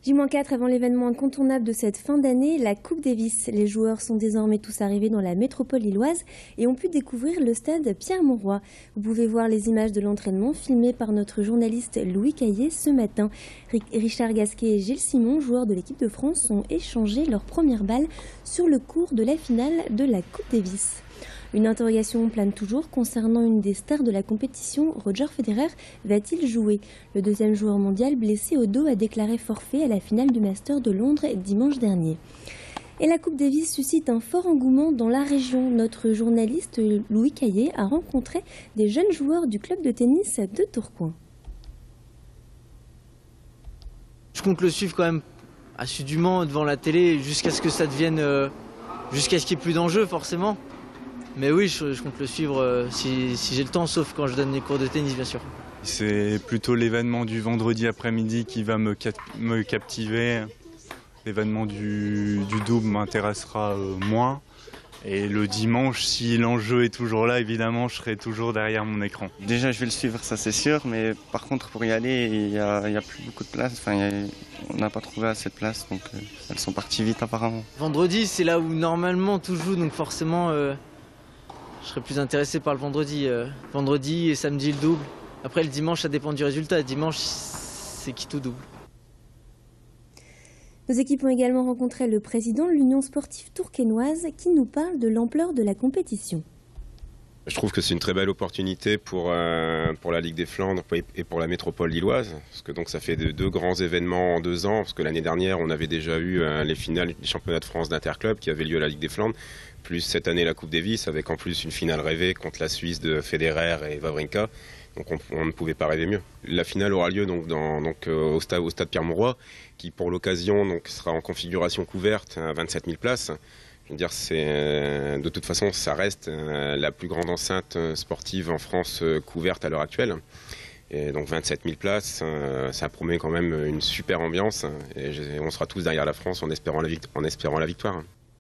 J-4 avant l'événement incontournable de cette fin d'année, la Coupe Davis. Les joueurs sont désormais tous arrivés dans la métropole lilloise et ont pu découvrir le stade Pierre-Mauroy. Vous pouvez voir les images de l'entraînement filmées par notre journaliste Louis Caillé ce matin. Richard Gasquet et Gilles Simon, joueurs de l'équipe de France, ont échangé leur première balle sur le court de la finale de la Coupe Davis. Une interrogation plane toujours concernant une des stars de la compétition, Roger Federer. Va-t-il jouer? Le deuxième joueur mondial blessé au dos a déclaré forfait à la finale du Master de Londres dimanche dernier. Et la Coupe Davis suscite un fort engouement dans la région. Notre journaliste Louis Caillé a rencontré des jeunes joueurs du club de tennis de Tourcoing. Je compte le suivre quand même assidûment devant la télé jusqu'à ce que ça devienne, jusqu'à ce qu'il n'y ait plus d'enjeu forcément. Mais oui, je compte le suivre si j'ai le temps, sauf quand je donne des cours de tennis, bien sûr. C'est plutôt l'événement du vendredi après-midi qui va me captiver. L'événement du double m'intéressera moins. Et le dimanche, si l'enjeu est toujours là, évidemment, je serai toujours derrière mon écran. Déjà, je vais le suivre, ça c'est sûr. Mais par contre, pour y aller, il y a plus beaucoup de place. Enfin, on n'a pas trouvé assez de place, donc elles sont parties vite apparemment. Vendredi, c'est là où normalement tout joue, donc forcément... je serais plus intéressé par le vendredi. Vendredi et samedi le double. Après le dimanche, ça dépend du résultat. Dimanche, c'est qui tout double. Nos équipes ont également rencontré le président de l'Union sportive tourquenoise qui nous parle de l'ampleur de la compétition. Je trouve que c'est une très belle opportunité pour la Ligue des Flandres et pour la métropole lilloise. Parce que donc ça fait deux grands événements en 2 ans. Parce que l'année dernière, on avait déjà eu les finales des championnats de France d'interclub qui avaient lieu à la Ligue des Flandres. Plus cette année la Coupe Davis avec en plus une finale rêvée contre la Suisse de Federer et Wawrinka. Donc on ne pouvait pas rêver mieux. La finale aura lieu donc au stade Pierre-Mauroy qui pour l'occasion sera en configuration couverte à 27 000 places. Je veux dire, de toute façon, ça reste la plus grande enceinte sportive en France couverte à l'heure actuelle. Et donc 27 000 places, ça promet quand même une super ambiance. Et on sera tous derrière la France en espérant la victoire.